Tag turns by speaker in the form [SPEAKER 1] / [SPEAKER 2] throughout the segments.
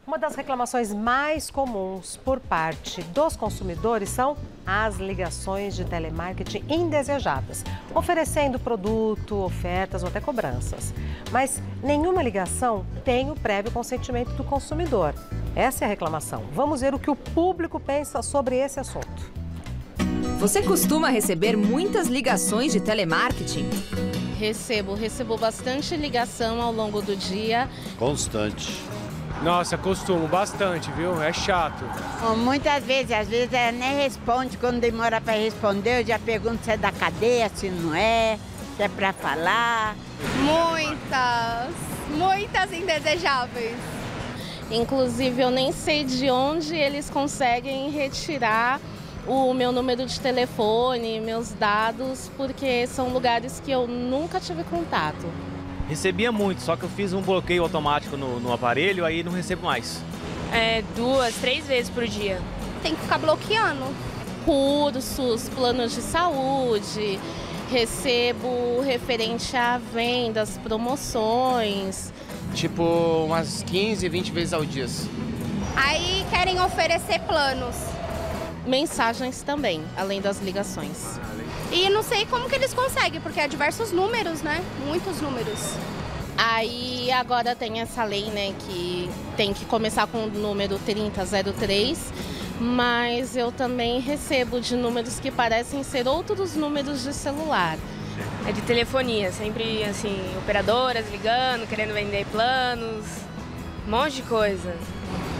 [SPEAKER 1] Uma das reclamações mais comuns por parte dos consumidores são as ligações de telemarketing indesejadas, oferecendo produto, ofertas ou até cobranças. Mas nenhuma ligação tem o prévio consentimento do consumidor. Essa é a reclamação. Vamos ver o que o público pensa sobre esse assunto.
[SPEAKER 2] Você costuma receber muitas ligações de telemarketing?
[SPEAKER 3] Recebo bastante ligação ao longo do dia.
[SPEAKER 4] Constante.
[SPEAKER 5] Nossa, costumo bastante, viu? É chato.
[SPEAKER 6] Muitas vezes, às vezes ela nem responde, quando demora para responder, eu já pergunto se é da cadeia, se não é, se é para falar.
[SPEAKER 7] Muitas indesejáveis.
[SPEAKER 3] Inclusive, eu nem sei de onde eles conseguem retirar o meu número de telefone, meus dados, porque são lugares que eu nunca tive contato.
[SPEAKER 8] Recebia muito, só que eu fiz um bloqueio automático no aparelho, aí não recebo mais.
[SPEAKER 7] 2, 3 vezes por dia. Tem que ficar bloqueando.
[SPEAKER 3] Cursos, planos de saúde, recebo referente a vendas, promoções.
[SPEAKER 9] Tipo umas 15, 20 vezes ao dia.
[SPEAKER 7] Aí querem oferecer planos.
[SPEAKER 3] Mensagens também, além das ligações.
[SPEAKER 7] E não sei como que eles conseguem, porque é diversos números, né? Muitos números.
[SPEAKER 3] Aí agora tem essa lei, né, que tem que começar com o número 3003, mas eu também recebo de números que parecem ser outros números de celular.
[SPEAKER 10] É de telefonia, sempre assim, operadoras ligando, querendo vender planos, um monte de coisa.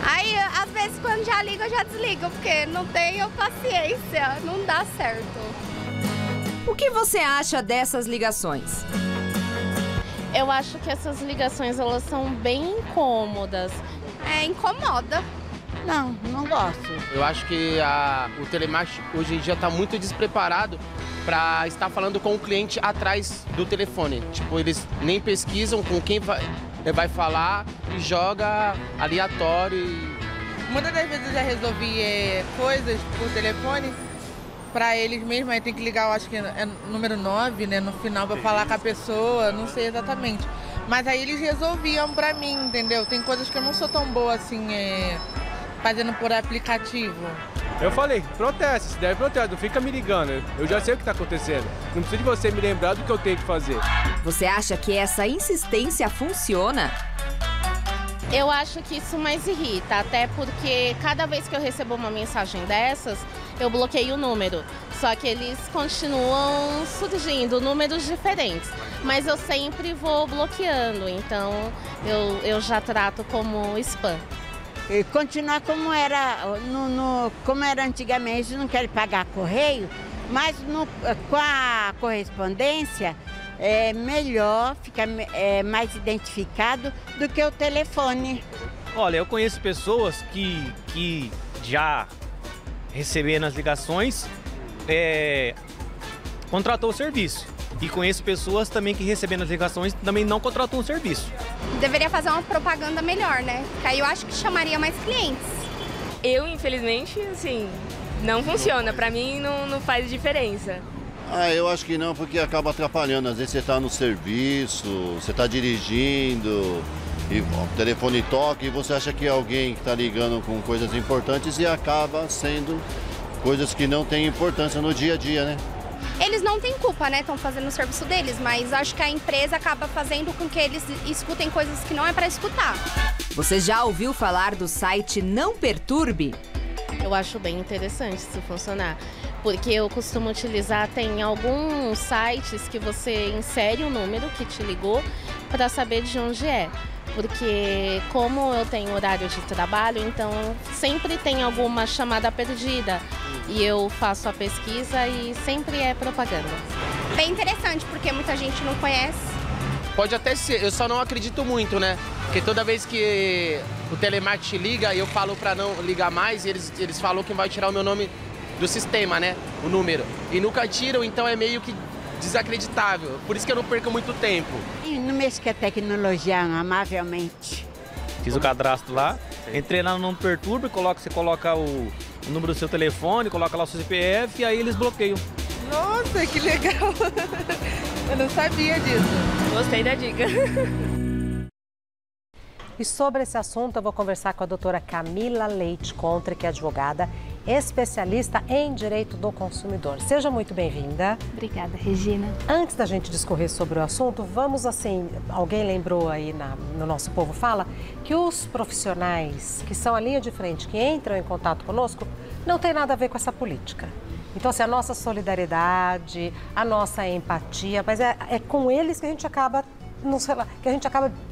[SPEAKER 7] Aí, às vezes, quando já ligo, eu já desligo, porque não tenho paciência, não dá certo.
[SPEAKER 2] O que você acha dessas ligações?
[SPEAKER 3] Eu acho que essas ligações, elas são bem incômodas.
[SPEAKER 7] Incomoda.
[SPEAKER 6] Não gosto.
[SPEAKER 9] Eu acho que o telemarketing hoje em dia está muito despreparado para estar falando com o cliente atrás do telefone. Tipo, eles nem pesquisam com quem vai falar e joga aleatório.
[SPEAKER 11] Muitas das vezes eu já resolvi coisas por telefone para eles mesmos, aí tem que ligar, eu acho que é número 9, né, no final para falar com a pessoa, não sei exatamente. Mas aí eles resolviam para mim, entendeu? Tem coisas que eu não sou tão boa assim, fazendo por aplicativo.
[SPEAKER 5] Eu falei, protesta, se deve protestar, não fica me ligando. Eu já sei o que está acontecendo. Não precisa de você me lembrar do que eu tenho que fazer.
[SPEAKER 2] Você acha que essa insistência funciona?
[SPEAKER 3] Eu acho que isso mais irrita, até porque cada vez que eu recebo uma mensagem dessas, eu bloqueio o número. Só que eles continuam surgindo, números diferentes. Mas eu sempre vou bloqueando, então eu já trato como spam.
[SPEAKER 6] E continuar como era, como era antigamente, não quero pagar correio, mas com a correspondência é melhor, fica mais identificado do que o telefone.
[SPEAKER 8] Olha, eu conheço pessoas que já receberam as ligações, contratou o serviço. E conheço pessoas também que recebendo as ligações também não contratou o serviço.
[SPEAKER 7] Deveria fazer uma propaganda melhor, né? Porque aí eu acho que chamaria mais clientes.
[SPEAKER 10] Eu, infelizmente, assim, não funciona. Pra mim, não faz diferença.
[SPEAKER 4] Eu acho que não, porque acaba atrapalhando. Às vezes você está no serviço, você está dirigindo, e o telefone toca e você acha que é alguém que está ligando com coisas importantes e acaba sendo coisas que não têm importância no dia a dia, né?
[SPEAKER 7] Eles não têm culpa, né? Estão fazendo o serviço deles, mas acho que a empresa acaba fazendo com que eles escutem coisas que não é para escutar.
[SPEAKER 2] Você já ouviu falar do site Não Perturbe?
[SPEAKER 3] Eu acho bem interessante se funcionar, porque eu costumo utilizar, tem alguns sites que você insere o número que te ligou para saber de onde é. Porque como eu tenho horário de trabalho, então sempre tem alguma chamada perdida. E eu faço a pesquisa e sempre é propaganda.
[SPEAKER 7] Bem interessante, porque muita gente não conhece.
[SPEAKER 9] Pode até ser, eu só não acredito muito, né? Porque toda vez que o telemarketing liga, eu falo para não ligar mais, e eles falam que vai tirar o meu nome do sistema, né? O número. E nunca tiram, então é meio que desacreditável. Por isso que eu não perco muito tempo.
[SPEAKER 6] E não mexe com a tecnologia, amavelmente.
[SPEAKER 8] Fiz o cadastro lá, entrei lá no Não Perturbe, você coloca o número do seu telefone, coloca lá o seu CPF e aí eles bloqueiam.
[SPEAKER 11] Nossa, que legal! Eu não sabia disso.
[SPEAKER 10] Gostei da dica.
[SPEAKER 1] E sobre esse assunto eu vou conversar com a doutora Camila Leite Contre, que é advogada, especialista em direito do consumidor. Seja muito bem-vinda.
[SPEAKER 12] Obrigada, Regina.
[SPEAKER 1] Antes da gente discorrer sobre o assunto, vamos assim, alguém lembrou aí no Nosso Povo Fala, que os profissionais que são a linha de frente, que entram em contato conosco, não tem nada a ver com essa política. Então, assim, a nossa solidariedade, a nossa empatia, mas é com eles que a gente acaba,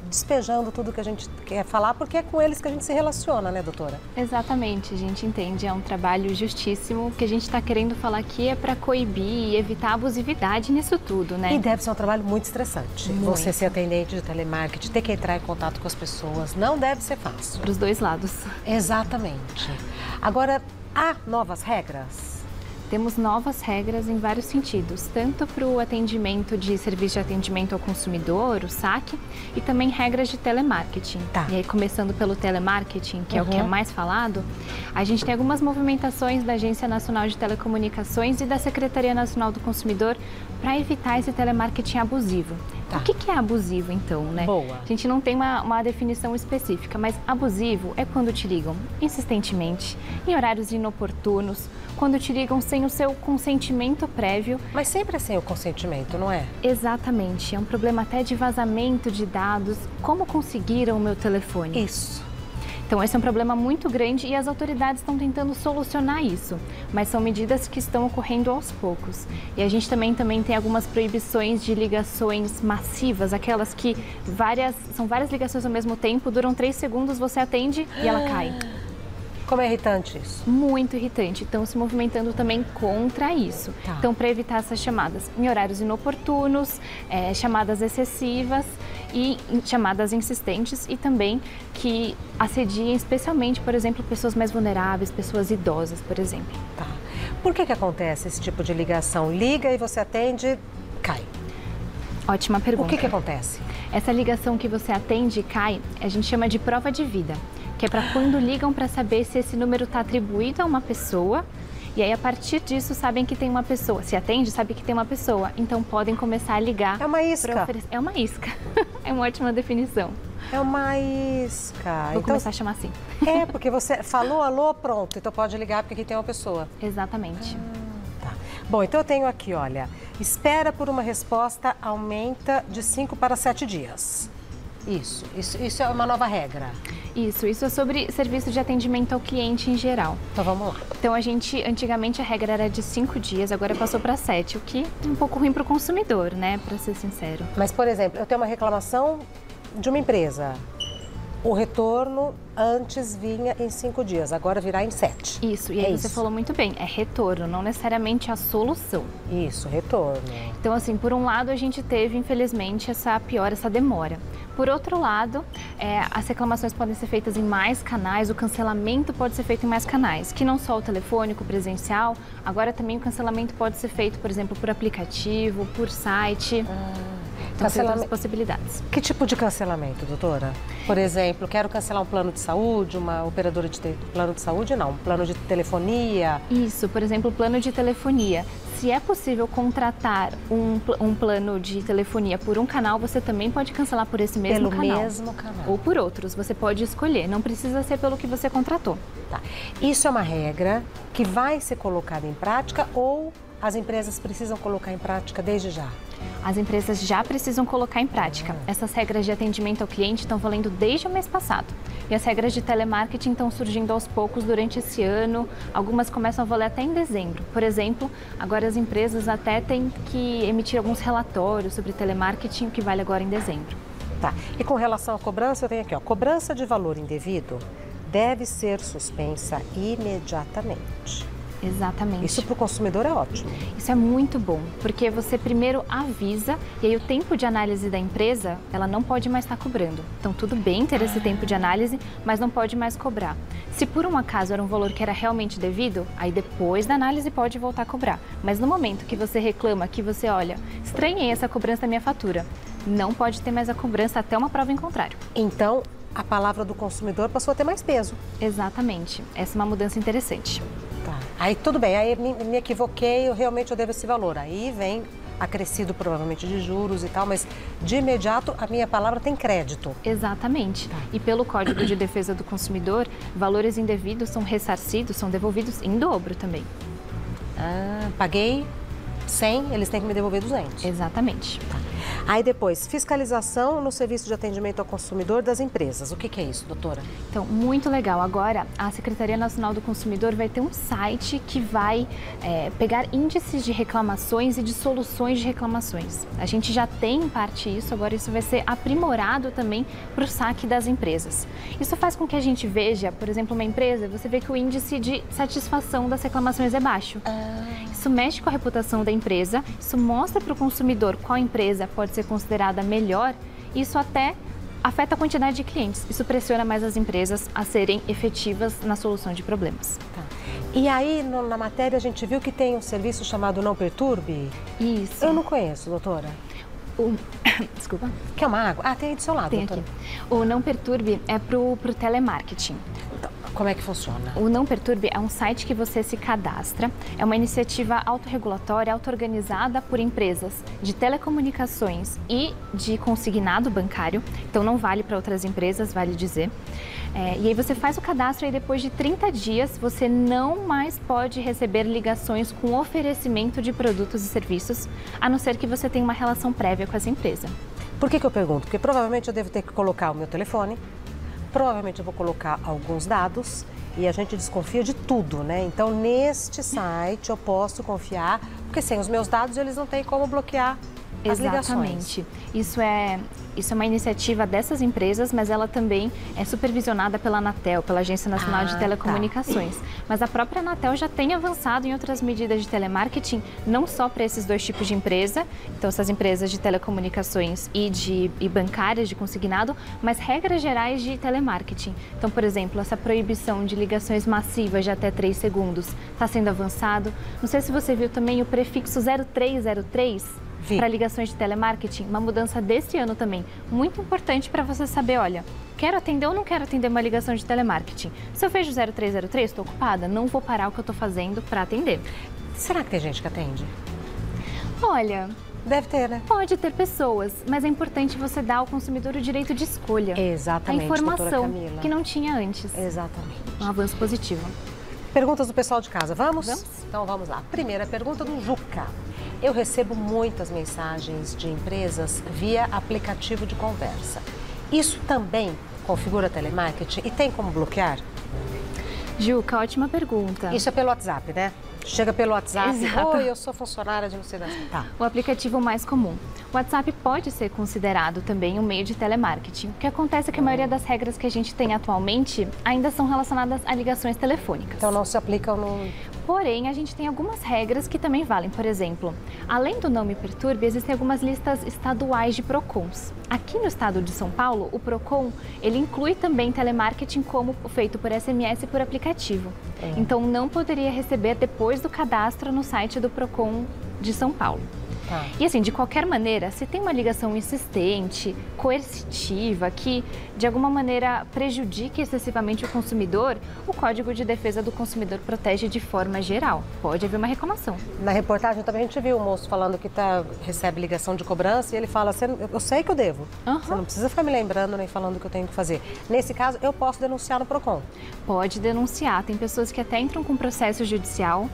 [SPEAKER 1] despejando tudo que a gente quer falar, porque é com eles que a gente se relaciona, né, doutora?
[SPEAKER 12] Exatamente, a gente entende, é um trabalho justíssimo. O que a gente está querendo falar aqui é para coibir e evitar abusividade nisso tudo, né?
[SPEAKER 1] E deve ser um trabalho muito estressante.
[SPEAKER 12] Muito.
[SPEAKER 1] Você ser atendente de telemarketing, ter que entrar em contato com as pessoas, não deve ser fácil.
[SPEAKER 12] Para os dois lados.
[SPEAKER 1] Exatamente. Agora, há novas regras?
[SPEAKER 12] Temos novas regras em vários sentidos, tanto para o atendimento de serviço de atendimento ao consumidor, o SAC, e também regras de telemarketing.
[SPEAKER 1] Tá.
[SPEAKER 12] E aí, começando pelo telemarketing, que é o que é mais falado, a gente tem algumas movimentações da Agência Nacional de Telecomunicações e da Secretaria Nacional do Consumidor para evitar esse telemarketing abusivo.
[SPEAKER 1] Tá.
[SPEAKER 12] O que é abusivo, então, né?
[SPEAKER 1] Boa.
[SPEAKER 12] A gente não tem uma definição específica, mas abusivo é quando te ligam insistentemente, em horários inoportunos, quando te ligam sem o seu consentimento prévio.
[SPEAKER 1] Mas sempre é sem o consentimento, não é?
[SPEAKER 12] Exatamente. É um problema até de vazamento de dados. Como conseguiram o meu telefone?
[SPEAKER 1] Isso.
[SPEAKER 12] Então, esse é um problema muito grande e as autoridades estão tentando solucionar isso, mas são medidas que estão ocorrendo aos poucos. E a gente também tem algumas proibições de ligações massivas, aquelas que são várias ligações ao mesmo tempo, duram 3 segundos, você atende e ela cai.
[SPEAKER 1] Como é irritante isso?
[SPEAKER 12] Muito irritante. Estão se movimentando também contra isso.
[SPEAKER 1] Tá.
[SPEAKER 12] Então, para evitar essas chamadas em horários inoportunos, chamadas excessivas e chamadas insistentes e também que assediem especialmente, por exemplo, pessoas mais vulneráveis, pessoas idosas, por exemplo.
[SPEAKER 1] Tá. Por que acontece esse tipo de ligação? Liga e você atende, cai.
[SPEAKER 12] Ótima pergunta.
[SPEAKER 1] O que acontece?
[SPEAKER 12] Essa ligação que você atende e cai, a gente chama de prova de vida, que é para quando ligam para saber se esse número está atribuído a uma pessoa. E aí, a partir disso, sabem que tem uma pessoa. Se atende, sabe que tem uma pessoa. Então, podem começar a ligar.
[SPEAKER 1] É uma isca.
[SPEAKER 12] É uma isca. É uma ótima definição.
[SPEAKER 1] É uma isca.
[SPEAKER 12] Vou começar a chamar assim.
[SPEAKER 1] É, porque você falou alô, pronto. Então, pode ligar porque aqui tem uma pessoa.
[SPEAKER 12] Exatamente.
[SPEAKER 1] Tá. Bom, então eu tenho aqui, olha. Espera por uma resposta aumenta de 5 para 7 dias. Isso é uma nova regra.
[SPEAKER 12] Isso é sobre serviço de atendimento ao cliente em geral.
[SPEAKER 1] Então vamos lá.
[SPEAKER 12] Então antigamente a regra era de 5 dias, agora passou para 7, o que é um pouco ruim para o consumidor, né, para ser sincero.
[SPEAKER 1] Mas, por exemplo, eu tenho uma reclamação de uma empresa. O retorno antes vinha em 5 dias, agora virá em 7.
[SPEAKER 12] Isso, e aí você falou muito bem, é retorno, não necessariamente a solução.
[SPEAKER 1] Isso, retorno.
[SPEAKER 12] Então, assim, por um lado a gente teve, infelizmente, essa demora. Por outro lado, as reclamações podem ser feitas em mais canais, o cancelamento pode ser feito em mais canais, que não só o telefônico, presencial, agora também o cancelamento pode ser feito, por exemplo, por aplicativo, por site. Então, tem outras possibilidades.
[SPEAKER 1] Que tipo de cancelamento, doutora? Por exemplo, quero cancelar um plano de saúde, uma operadora de plano de saúde, não, um plano de telefonia.
[SPEAKER 12] Isso, por exemplo, plano de telefonia. Se é possível contratar um plano de telefonia por um canal, você também pode cancelar por esse mesmo canal.
[SPEAKER 1] Pelo mesmo canal.
[SPEAKER 12] Ou por outros, você pode escolher, não precisa ser pelo que você contratou.
[SPEAKER 1] Tá. Isso é uma regra que vai ser colocada em prática ou as empresas precisam colocar em prática desde já?
[SPEAKER 12] As empresas já precisam colocar em prática. Essas regras de atendimento ao cliente estão valendo desde o mês passado. E as regras de telemarketing estão surgindo aos poucos durante esse ano. Algumas começam a valer até em dezembro. Por exemplo, agora as empresas até têm que emitir alguns relatórios sobre telemarketing, que vale agora em dezembro.
[SPEAKER 1] Tá. E com relação à cobrança, eu tenho aqui, ó, cobrança de valor indevido deve ser suspensa imediatamente.
[SPEAKER 12] Exatamente.
[SPEAKER 1] Isso para o consumidor é ótimo.
[SPEAKER 12] Isso é muito bom, porque você primeiro avisa e aí o tempo de análise da empresa, ela não pode mais estar cobrando. Então, tudo bem ter esse tempo de análise, mas não pode mais cobrar. Se por um acaso era um valor que era realmente devido, aí depois da análise pode voltar a cobrar. Mas no momento que você reclama, que você olha, estranhei essa cobrança da minha fatura, não pode ter mais a cobrança até uma prova em contrário.
[SPEAKER 1] Então, a palavra do consumidor passou a ter mais peso.
[SPEAKER 12] Exatamente. Essa é uma mudança interessante.
[SPEAKER 1] Tá. Aí tudo bem, aí me equivoquei, realmente eu devo esse valor. Aí vem acrescido provavelmente de juros e tal, mas de imediato a minha palavra tem crédito.
[SPEAKER 12] Exatamente. E pelo Código de Defesa do Consumidor, valores indevidos são ressarcidos, são devolvidos em dobro também.
[SPEAKER 1] Ah, paguei 100, eles têm que me devolver 200.
[SPEAKER 12] Exatamente.
[SPEAKER 1] Aí depois, fiscalização no serviço de atendimento ao consumidor das empresas. O que é isso, doutora?
[SPEAKER 12] Então, muito legal. Agora, a Secretaria Nacional do Consumidor vai ter um site que vai pegar índices de reclamações e de soluções de reclamações. A gente já tem em parte isso, agora isso vai ser aprimorado também para o saque das empresas. Isso faz com que a gente veja, por exemplo, uma empresa, você vê que o índice de satisfação das reclamações é baixo. Isso mexe com a reputação da empresa, isso mostra para o consumidor qual empresa pode ser considerada melhor, e isso até afeta a quantidade de clientes. Isso pressiona mais as empresas a serem efetivas na solução de problemas.
[SPEAKER 1] E aí, na matéria, a gente viu que tem um serviço chamado Não Perturbe?
[SPEAKER 12] Isso.
[SPEAKER 1] Eu não conheço, doutora.
[SPEAKER 12] Desculpa.
[SPEAKER 1] Quer uma água? Ah, tem aí do seu lado,
[SPEAKER 12] tem
[SPEAKER 1] doutora.
[SPEAKER 12] Aqui. O Não Perturbe é pro telemarketing.
[SPEAKER 1] Então, como é que funciona?
[SPEAKER 12] O Não Perturbe é um site que você se cadastra, é uma iniciativa autorregulatória, auto-organizada por empresas de telecomunicações e de consignado bancário, então não vale para outras empresas, vale dizer. E aí você faz o cadastro e depois de 30 dias você não mais pode receber ligações com oferecimento de produtos e serviços, a não ser que você tenha uma relação prévia com essa empresa.
[SPEAKER 1] Por que eu pergunto? Porque provavelmente eu devo ter que colocar o meu telefone, provavelmente eu vou colocar alguns dados e a gente desconfia de tudo, né? Então, neste site eu posso confiar, porque sem os meus dados eles não têm como bloquear as ligações.
[SPEAKER 12] Exatamente. Isso é uma iniciativa dessas empresas, mas ela também é supervisionada pela Anatel, pela Agência Nacional de Telecomunicações. Mas a própria Anatel já tem avançado em outras medidas de telemarketing, não só para esses dois tipos de empresa, então essas empresas de telecomunicações e bancárias de consignado, mas regras gerais de telemarketing. Então, por exemplo, essa proibição de ligações massivas de até 3 segundos está sendo avançado. Não sei se você viu também o prefixo 0303, para ligações de telemarketing, uma mudança desse ano também, muito importante para você saber, olha, quero atender ou não quero atender uma ligação de telemarketing. Se eu vejo 0303, estou ocupada, não vou parar o que eu estou fazendo para atender.
[SPEAKER 1] Será que tem gente que atende?
[SPEAKER 12] Olha,
[SPEAKER 1] deve ter, né?
[SPEAKER 12] Pode ter pessoas, mas é importante você dar ao consumidor o direito de escolha.
[SPEAKER 1] Exatamente,
[SPEAKER 12] a informação
[SPEAKER 1] doutora Camila,
[SPEAKER 12] que não tinha antes.
[SPEAKER 1] Exatamente.
[SPEAKER 12] Um avanço positivo.
[SPEAKER 1] Perguntas do pessoal de casa, vamos?
[SPEAKER 12] Vamos.
[SPEAKER 1] Então vamos lá. Primeira pergunta do Juca. Eu recebo muitas mensagens de empresas via aplicativo de conversa. Isso também configura telemarketing e tem como bloquear?
[SPEAKER 12] Juca, ótima pergunta.
[SPEAKER 1] Isso é pelo WhatsApp, né? Chega pelo WhatsApp,
[SPEAKER 12] Exato.
[SPEAKER 1] Oi, eu sou funcionária de não sei das... Tá.
[SPEAKER 12] O aplicativo mais comum. O WhatsApp pode ser considerado também um meio de telemarketing. O que acontece é que a maioria das regras que a gente tem atualmente ainda são relacionadas a ligações telefônicas.
[SPEAKER 1] Então não se aplicam no...
[SPEAKER 12] Porém, a gente tem algumas regras que também valem. Por exemplo, além do Não Me Perturbe, existem algumas listas estaduais de PROCONs. Aqui no estado de São Paulo, o PROCON, ele inclui também telemarketing como feito por SMS e por aplicativo. Então, não poderia receber depois do cadastro no site do PROCON de São Paulo.
[SPEAKER 1] Tá.
[SPEAKER 12] E assim, de qualquer maneira, se tem uma ligação insistente, coercitiva, que de alguma maneira prejudique excessivamente o consumidor, o Código de Defesa do Consumidor protege de forma geral. Pode haver uma reclamação.
[SPEAKER 1] Na reportagem também a gente viu o moço falando que recebe ligação de cobrança e ele fala, eu sei que eu devo. Você não precisa ficar me lembrando nem falando o que eu tenho que fazer. Nesse caso, eu posso denunciar no PROCON?
[SPEAKER 12] Pode denunciar. Tem pessoas que até entram com processo judicial.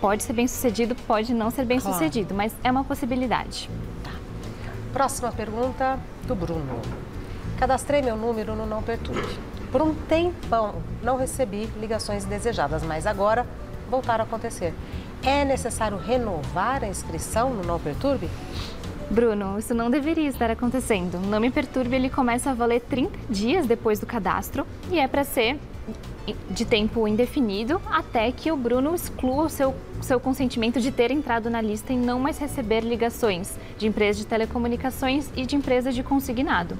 [SPEAKER 12] Pode ser bem sucedido, pode não ser bem sucedido, mas é uma possibilidade.
[SPEAKER 1] Tá. Próxima pergunta do Bruno. Cadastrei meu número no Não Perturbe. Por um tempão não recebi ligações indesejadas, mas agora voltaram a acontecer. É necessário renovar a inscrição no Não Perturbe?
[SPEAKER 12] Bruno, isso não deveria estar acontecendo. O Não Me Perturbe, ele começa a valer 30 dias depois do cadastro e é para ser de tempo indefinido até que o Bruno exclua o seu consentimento de ter entrado na lista e não mais receber ligações de empresas de telecomunicações e de empresas de consignado.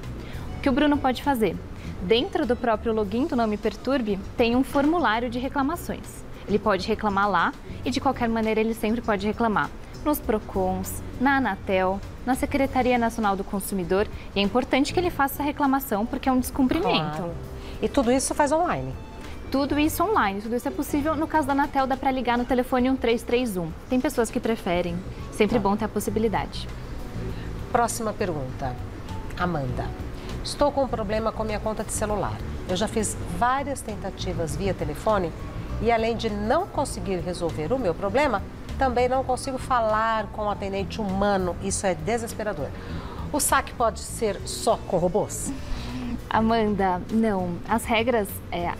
[SPEAKER 12] O que o Bruno pode fazer? Dentro do próprio login do Não Me Perturbe, tem um formulário de reclamações. Ele pode reclamar lá e, de qualquer maneira, ele sempre pode reclamar nos PROCONs, na Anatel, na Secretaria Nacional do Consumidor. E é importante que ele faça essa reclamação porque é um descumprimento.
[SPEAKER 1] Claro. E tudo isso faz online?
[SPEAKER 12] tudo isso online, tudo isso é possível. No caso da Anatel, dá para ligar no telefone 1331. Tem pessoas que preferem, sempre bom ter a possibilidade.
[SPEAKER 1] Próxima pergunta. Amanda. Estou com um problema com minha conta de celular. Eu já fiz várias tentativas via telefone e além de não conseguir resolver o meu problema, também não consigo falar com um atendente humano. Isso é desesperador. O saque pode ser só com robôs?
[SPEAKER 12] Amanda, não. As regras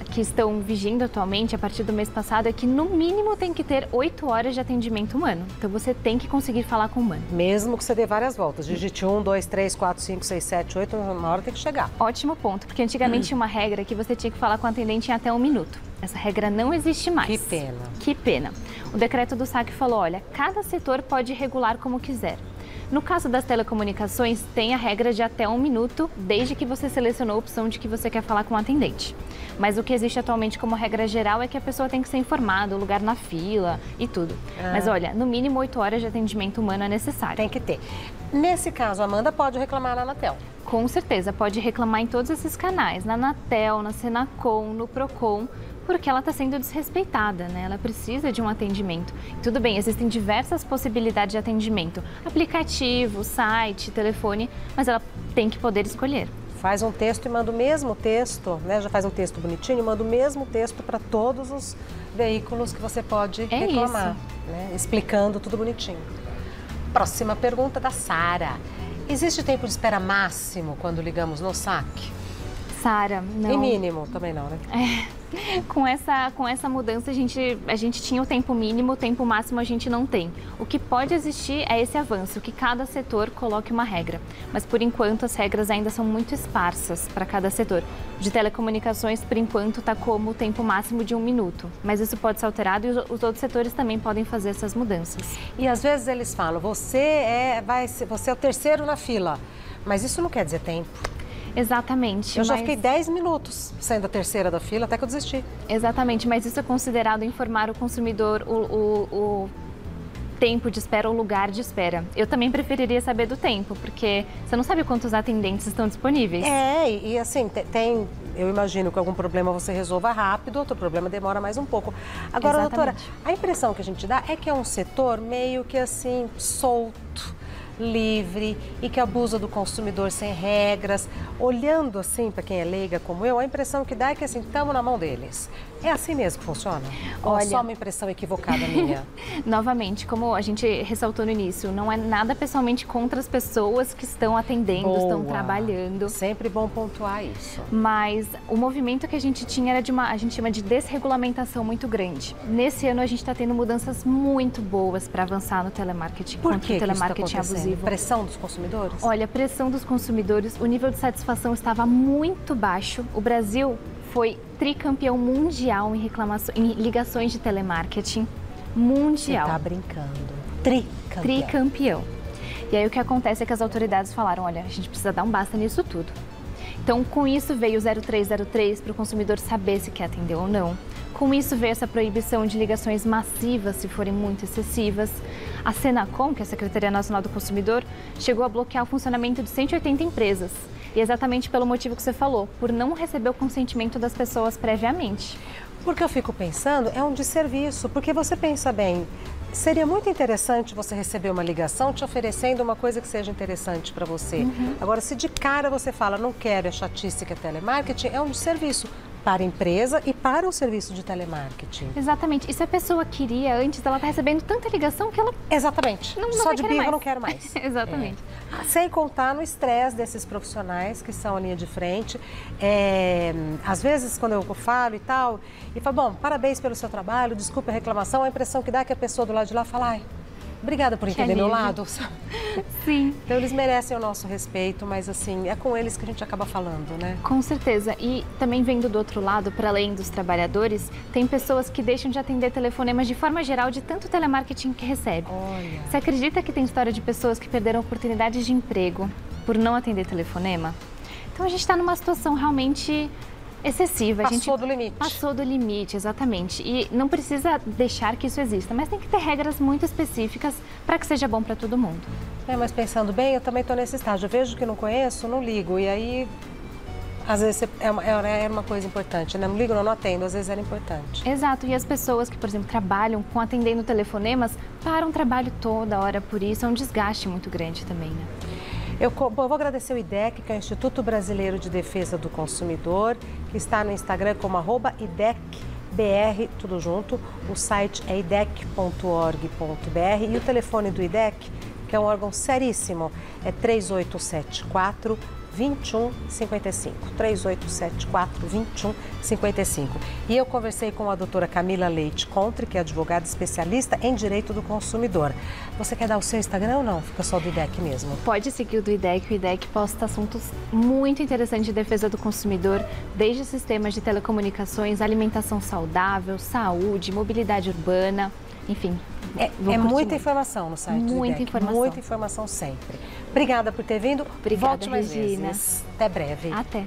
[SPEAKER 12] que estão vigindo atualmente, a partir do mês passado, é que no mínimo tem que ter 8 horas de atendimento humano. Então você tem que conseguir falar com o humano.
[SPEAKER 1] Mesmo que você dê várias voltas. Digite 1, 2, 3, 4, 5, 6, 7, 8, uma hora tem que chegar.
[SPEAKER 12] Ótimo ponto, porque antigamente tinha uma regra que você tinha que falar com o atendente em até 1 minuto. Essa regra não existe mais.
[SPEAKER 1] Que pena.
[SPEAKER 12] Que pena. O decreto do saque falou, olha, cada setor pode regular como quiser. No caso das telecomunicações, tem a regra de até 1 minuto, desde que você selecionou a opção de que você quer falar com o atendente. Mas o que existe atualmente como regra geral é que a pessoa tem que ser informada, o lugar na fila e tudo. Mas olha, no mínimo 8 horas de atendimento humano é necessário.
[SPEAKER 1] Tem que ter. Nesse caso, a Amanda pode reclamar na Anatel?
[SPEAKER 12] Com certeza, pode reclamar em todos esses canais, na Anatel, na Senacom, no Procon, porque ela está sendo desrespeitada, né? Ela precisa de um atendimento. Tudo bem, existem diversas possibilidades de atendimento, aplicativo, site, telefone, mas ela tem que poder escolher.
[SPEAKER 1] Faz um texto e manda o mesmo texto, né? Já faz um texto bonitinho e manda o mesmo texto para todos os veículos que você pode reclamar, né? Explicando tudo bonitinho. Próxima pergunta da Sara. Existe tempo de espera máximo quando ligamos no saque?
[SPEAKER 12] Sara, não.
[SPEAKER 1] E mínimo também não, né?
[SPEAKER 12] Com essa mudança, a gente tinha o tempo mínimo, o tempo máximo a gente não tem. O que pode existir é esse avanço, que cada setor coloque uma regra. Mas, por enquanto, as regras ainda são muito esparsas para cada setor. De telecomunicações, por enquanto, está como o tempo máximo de 1 minuto. Mas isso pode ser alterado e os outros setores também podem fazer essas mudanças.
[SPEAKER 1] E, às vezes, eles falam, você é o terceiro na fila. Mas isso não quer dizer tempo.
[SPEAKER 12] Exatamente.
[SPEAKER 1] Eu já fiquei 10 minutos sendo a terceira da fila até que eu desisti.
[SPEAKER 12] Exatamente, mas isso é considerado informar o consumidor o tempo de espera ou lugar de espera. Eu também preferiria saber do tempo, porque você não sabe quantos atendentes estão disponíveis.
[SPEAKER 1] E assim, eu imagino que algum problema você resolva rápido, outro problema demora mais um pouco. Agora, doutora, a impressão que a gente dá é que é um setor meio que assim, solto, livre e que abusa do consumidor sem regras. Olhando assim para quem é leiga como eu, a impressão que dá é que assim, estamos na mão deles. É assim mesmo que funciona? Ou é só uma impressão equivocada minha?
[SPEAKER 12] Novamente, como a gente ressaltou no início, não é nada pessoalmente contra as pessoas que estão atendendo, estão trabalhando.
[SPEAKER 1] Sempre bom pontuar isso.
[SPEAKER 12] Mas o movimento que a gente tinha era a gente chama de desregulamentação muito grande. Nesse ano a gente está tendo mudanças muito boas para avançar no telemarketing.
[SPEAKER 1] Por que
[SPEAKER 12] o telemarketing abusivo.
[SPEAKER 1] Pressão dos consumidores?
[SPEAKER 12] Olha, pressão dos consumidores, o nível de satisfação estava muito baixo. O Brasil foi tricampeão mundial em ligações de telemarketing. Mundial.
[SPEAKER 1] Você tá brincando.
[SPEAKER 12] Tricampeão. E aí o que acontece é que as autoridades falaram, olha, a gente precisa dar um basta nisso tudo. Então, com isso veio o 0303 para o consumidor saber se quer atender ou não. Com isso veio essa proibição de ligações massivas, se forem muito excessivas. A Senacom, que é a Secretaria Nacional do Consumidor, chegou a bloquear o funcionamento de 180 empresas. E exatamente pelo motivo que você falou, por não receber o consentimento das pessoas previamente.
[SPEAKER 1] Porque eu fico pensando, é um desserviço, porque você pensa bem, seria muito interessante você receber uma ligação te oferecendo uma coisa que seja interessante para você. Agora, se de cara você fala, não quero, é chatice que é telemarketing, é um desserviço para a empresa e para o serviço de telemarketing.
[SPEAKER 12] Exatamente. E se a pessoa queria antes, ela está recebendo tanta ligação que ela...
[SPEAKER 1] Exatamente.
[SPEAKER 12] Só
[SPEAKER 1] de birra eu não quero mais.
[SPEAKER 12] Exatamente.
[SPEAKER 1] Sem contar no estresse desses profissionais que são a linha de frente. Às vezes, quando eu falo e falo, bom, parabéns pelo seu trabalho, desculpe a reclamação, a impressão que dá é que a pessoa do lado de lá fala, ai, obrigada por entender meu lado.
[SPEAKER 12] Sim.
[SPEAKER 1] Então, eles merecem o nosso respeito, mas assim, é com eles que a gente acaba falando, né?
[SPEAKER 12] Com certeza. E também vendo do outro lado, para além dos trabalhadores, tem pessoas que deixam de atender telefonemas de forma geral de tanto telemarketing que recebe.
[SPEAKER 1] Olha.
[SPEAKER 12] Você acredita que tem história de pessoas que perderam oportunidades de emprego por não atender telefonema? Então, a gente está numa situação realmente excessiva.
[SPEAKER 1] Passou do limite.
[SPEAKER 12] Passou do limite, exatamente. E não precisa deixar que isso exista, mas tem que ter regras muito específicas para que seja bom para todo mundo.
[SPEAKER 1] Mas pensando bem, eu também estou nesse estágio. Eu vejo que não conheço, não ligo. E aí Às vezes era uma coisa importante, né? Não ligo, não atendo, às vezes era importante.
[SPEAKER 12] Exato, e as pessoas que, por exemplo, trabalham com atendendo telefonemas, param o trabalho toda hora por isso, é um desgaste muito grande também, né?
[SPEAKER 1] Eu vou agradecer o IDEC, que é o Instituto Brasileiro de Defesa do Consumidor, que está no Instagram como @IDECBR, tudo junto. O site é idec.org.br e o telefone do IDEC, que é um órgão seríssimo, é 3874-2155, 3874-2155. E eu conversei com a doutora Camila Leite Contre, que é advogada especialista em direito do consumidor. Você quer dar o seu Instagram ou não? Fica só do IDEC mesmo?
[SPEAKER 12] Pode seguir o do IDEC. O IDEC posta assuntos muito interessantes de defesa do consumidor, desde sistemas de telecomunicações, alimentação saudável, saúde, mobilidade urbana, enfim.
[SPEAKER 1] É muita informação no site do IDEC.
[SPEAKER 12] Muita informação.
[SPEAKER 1] Muita informação sempre. Obrigada por ter vindo.
[SPEAKER 12] Obrigada,
[SPEAKER 1] Volte mais
[SPEAKER 12] Regina.
[SPEAKER 1] vezes. Até breve.
[SPEAKER 12] Até.